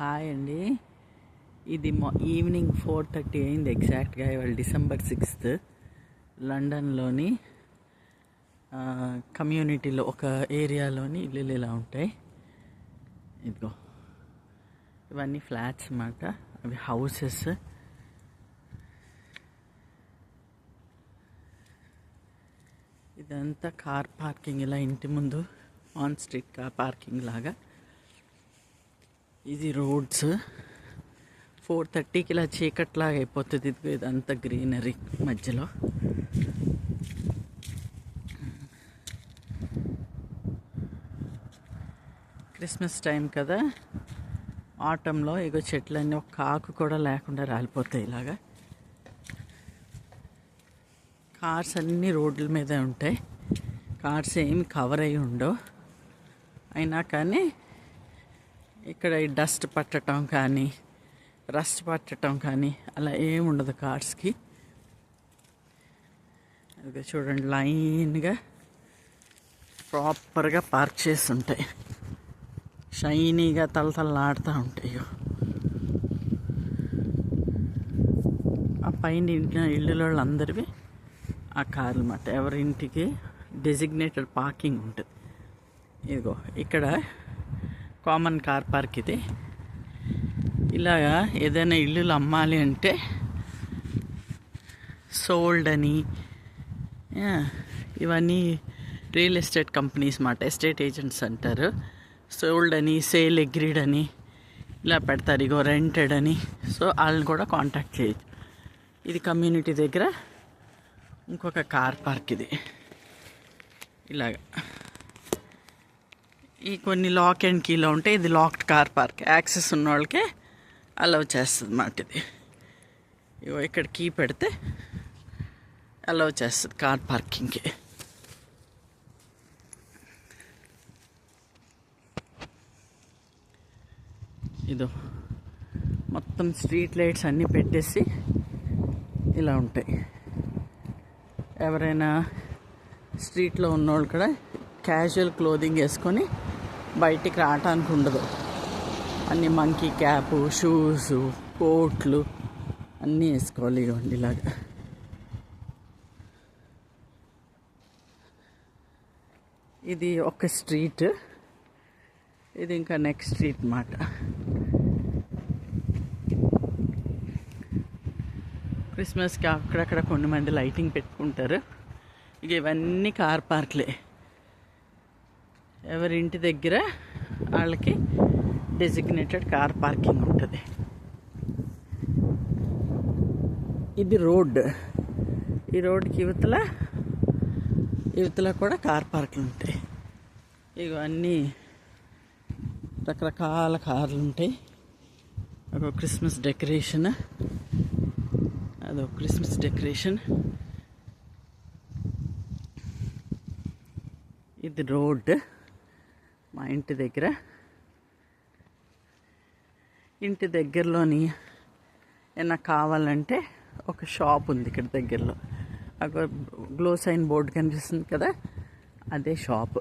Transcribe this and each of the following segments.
Hi అండి. ఇది evening 4:30 అయింది ఎగ్జాక్ట్గా. ఇవాళ December 6th లండన్లోని కమ్యూనిటీలో ఒక ఏరియాలోని ఇల్లులు ఇలా ఉంటాయి. ఇదిగో ఇవన్నీ ఫ్లాట్స్ అన్నమాట, అవి హౌసెస్. ఇదంతా కార్ పార్కింగ్, ఇలా ఇంటి ముందు ఆన్ స్ట్రీట్ కార్ పార్కింగ్ లాగా. ఇది రోడ్స్. 4:30కి ఇలా చీకట్లాగా అయిపోతుంది. ఇదంతా గ్రీనరీ మధ్యలో. క్రిస్మస్ టైం కదా, ఆటంలో ఇగో చెట్లన్నీ ఒక ఆకు కూడా లేకుండా రాలిపోతాయి ఇలాగా. కార్స్ అన్నీ రోడ్ల మీదే ఉంటాయి. కార్స్ ఏమి కవర్ అయ్యి ఉండవు. అయినా కానీ ఇక్కడ ఈ డస్ట్ పట్టడం కానీ రస్ట్ పట్టడం కానీ అలా ఏమి ఉండదు కార్స్కి. అది చూడండి, లైన్గా ప్రాపర్గా పార్క్ చేసి ఉంటాయి. షైనీగా తలతలలాడుతూ ఉంటాయి. ఆ పైన ఇల్లుల వాళ్ళందరివి ఆ కార్లు అన్నమాట. ఎవరింటికి డెసిగ్నేటెడ్ పార్కింగ్ ఉంటుంది. ఇదిగో ఇక్కడ కామన్ కార్ పార్క్ ఇది. ఇలాగా ఏదైనా ఇల్లులు అమ్మాలి అంటే సోల్డ్ అని, ఇవన్నీ రియల్ ఎస్టేట్ కంపెనీస్ మాట, ఎస్టేట్ ఏజెంట్స్ అంటారు. సోల్డ్ అని, సేల్ అగ్రీడ్ అని ఇలా పెడతారు. ఇగో రెంటెడ్ అని. సో వాళ్ళని కూడా కాంటాక్ట్ చేయొచ్చు. ఇది కమ్యూనిటీ దగ్గర ఇంకొక కార్ పార్క్ ఇది. ఇలాగా ఈ కొన్ని లాక్ అండ్ కీలో ఉంటాయి. ఇది లాక్డ్ కార్ పార్క్, యాక్సెస్ ఉన్న వాళ్ళకే అలౌ చేస్తుంది అన్నమాట. ఇది ఇగో ఇక్కడ కీ పెడితే అలౌ చేస్తుంది కార్ పార్కింగ్కి. ఇదో మొత్తం స్ట్రీట్ లైట్స్ అన్నీ పెట్టేసి ఇలా ఉంటాయి. ఎవరైనా స్ట్రీట్లో ఉన్నవాళ్ళు కూడా క్యాజువల్ క్లోదింగ్ వేసుకొని బయటికి రావటానికి ఉండదు. అన్నీ మంకీ క్యాపు, షూస్, కోట్లు అన్నీ వేసుకోవాలి. ఇవ్వండి ఇలాగా. ఇది ఒక స్ట్రీట్, ఇది ఇంకా నెక్స్ట్ స్ట్రీట్ అన్నమాట. క్రిస్మస్కి అక్కడక్కడ కొన్ని మంది లైటింగ్ పెట్టుకుంటారు. ఇక ఇవన్నీ కార్ పార్క్లే. ఎవరి ఇంటి దగ్గర వాళ్ళకి డెసిగ్నేటెడ్ కార్ పార్కింగ్ ఉంటుంది. ఇది రోడ్. ఈ రోడ్కి యువతల కూడా కార్ పార్కులు ఉంటాయి. ఇవన్నీ రకరకాల కార్లు ఉంటాయి. ఒక క్రిస్మస్ డెకరేషన్, అదొక క్రిస్మస్ డెకరేషన్. ఇది రోడ్ మా ఇంటి దగ్గర. ఇంటి దగ్గరలోని ఏమైనా కావాలంటే ఒక షాప్ ఉంది ఇక్కడ దగ్గరలో. అక్కడ గ్లో సైన్ బోర్డు కనిపిస్తుంది కదా, అదే షాప్.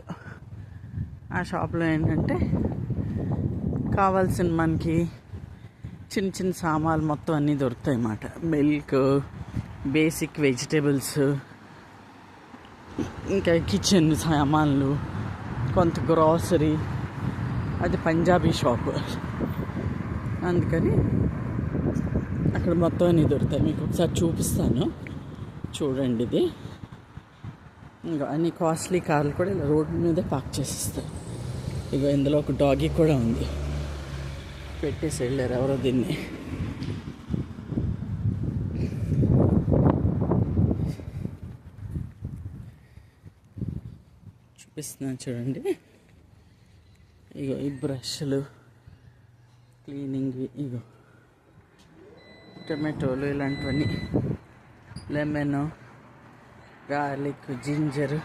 ఆ షాప్లో ఏంటంటే కావాల్సిన మనకి చిన్న చిన్న సామాన్లు మొత్తం అన్నీ దొరుకుతాయి అన్నమాట. మిల్క్, బేసిక్ వెజిటేబుల్స్, ఇంకా కిచెన్ సామాన్లు, కొంత గ్రాసరీ. అది పంజాబీ షాప్, అందుకని అక్కడ మొత్తం అన్నీ దొరుకుతాయి. మీకు ఒకసారి చూపిస్తాను చూడండి. ఇది ఇంకా అన్ని కాస్ట్లీ కార్లు కూడా ఇలా రోడ్డు మీదే పార్క్ చేసిస్తారు. ఇక ఇందులో ఒక డాగీ కూడా ఉంది, పెట్టేసి వెళ్ళారు ఎవరో దీన్ని. చూపిస్తున్నాను చూడండి. ఇగో ఈ బ్రష్లు, క్లీనింగ్, ఇగో టొమాటోలు ఇలాంటివన్నీ, లెమన్, గార్లిక్, జింజర్,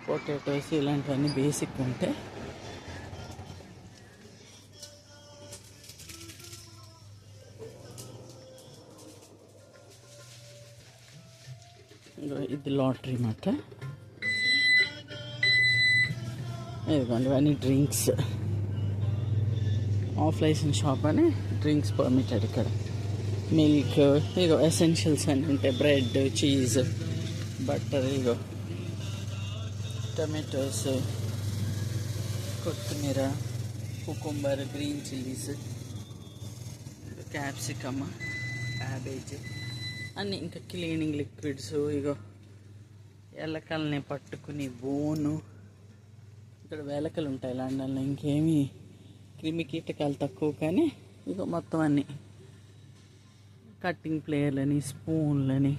పొటాటోస్ ఇలాంటివన్నీ బేసిక్ ఉంటాయి. ఇది లాటరీ మాట. ఇదిగోండి ఇవన్నీ డ్రింక్స్, ఆఫ్ లైసెన్స్ షాప్ అని డ్రింక్స్ పర్మిటెడ్ ఇక్కడ. మిల్క్ ఇగో ఎసెన్షియల్స్ అని ఉంటాయి, బ్రెడ్, చీజ్, బటర్, ఇగో టమాటోస్, కొత్తిమీర, cucumber, green chillies, capsicum, cabbage అన్నీ, ఇంకా క్లీనింగ్ లిక్విడ్స్, ఇగో ఎలకల్ని పట్టుకుని బోను. ఇక్కడ వేలకలు ఉంటాయి లండన్లో, ఇంకేమీ క్రిమి కీటకాలు తక్కువ, కానీ ఇగో మొత్తం అన్నీ కట్టింగ్ ప్లేయర్లని, స్పూన్లని,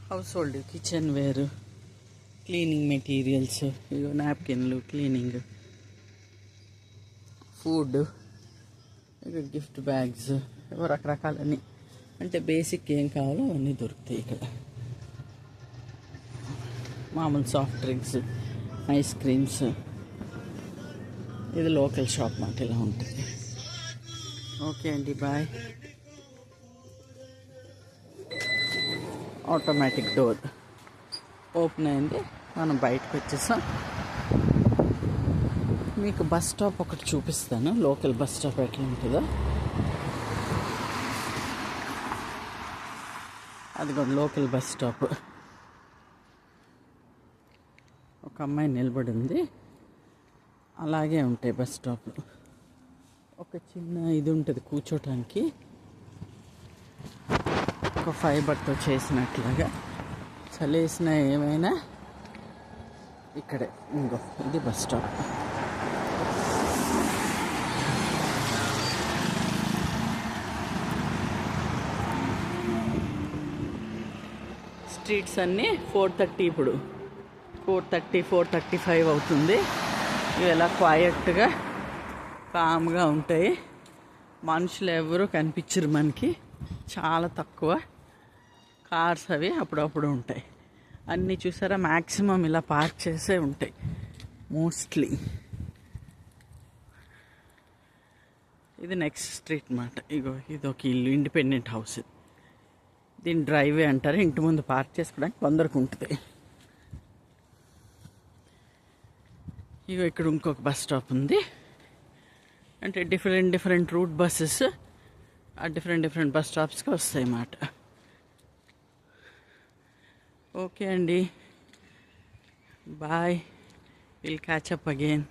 household kitchenware, cleaning materials, ఇగో నాప్కిన్లు, క్లీనింగ్, ఫుడ్, ఇక గిఫ్ట్ బ్యాగ్స్, ఇవో రకరకాలన్నీ, అంటే బేసిక్ ఏం కావాలో అవన్నీ దొరుకుతాయి ఇక్కడ. మామూలు సాఫ్ట్ డ్రింక్స్, ఐస్ క్రీమ్స్. ఇది లోకల్ షాప్ మాట, ఇలా ఉంటుంది. ఓకే అండి, బాయ్. ఆటోమేటిక్ డోర్ ఓపెన్ అయింది, మనం బయటకు వచ్చేసాం. మీకు బస్ స్టాప్ ఒకటి చూపిస్తాను, లోకల్ బస్ స్టాప్ ఎట్లా ఉంటుందో. అది కూడా లోకల్ బస్ స్టాప్. ఒక అమ్మాయి నిలబడి ఉంది. అలాగే ఉంటాయి బస్ స్టాప్లు. ఒక చిన్న ఇది ఉంటుంది కూర్చోటానికి, ఒక ఫైబర్తో చేసినట్లాగా. చలేసిన ఏమైనా ఇక్కడే. ఇంకో ఇది బస్ స్టాప్. స్ట్రీట్స్ అన్నీ 4:30, ఇప్పుడు 4:30, 4:35 అవుతుంది. ఇవి ఎలా క్వైట్గా కామ్గా ఉంటాయి. మనుషులు ఎవరు కనిపించరు మనకి, చాలా తక్కువ. కార్స్ అవి అప్పుడప్పుడు ఉంటాయి. అన్నీ చూసారా, మ్యాక్సిమం ఇలా పార్క్ చేసే ఉంటాయి మోస్ట్లీ. ఇది నెక్స్ట్ స్ట్రీట్ అన్నమాట. ఇగో ఇది ఒక ఇల్లు, ఇండిపెండెంట్ హౌస్. దీన్ని డ్రైవే అంటారు. ఇంటి ముందు పార్క్ చేసుకోవడానికి కొందరికి ఉంటుంది. ఇగో ఇక్కడ ఇంకొక బస్ స్టాప్ ఉంది. అంటే డిఫరెంట్ రూట్ బస్సెస్ ఆ డిఫరెంట్ బస్ స్టాప్స్కి వస్తాయి అన్నమాట. ఓకే అండి, bye. Will catch up again.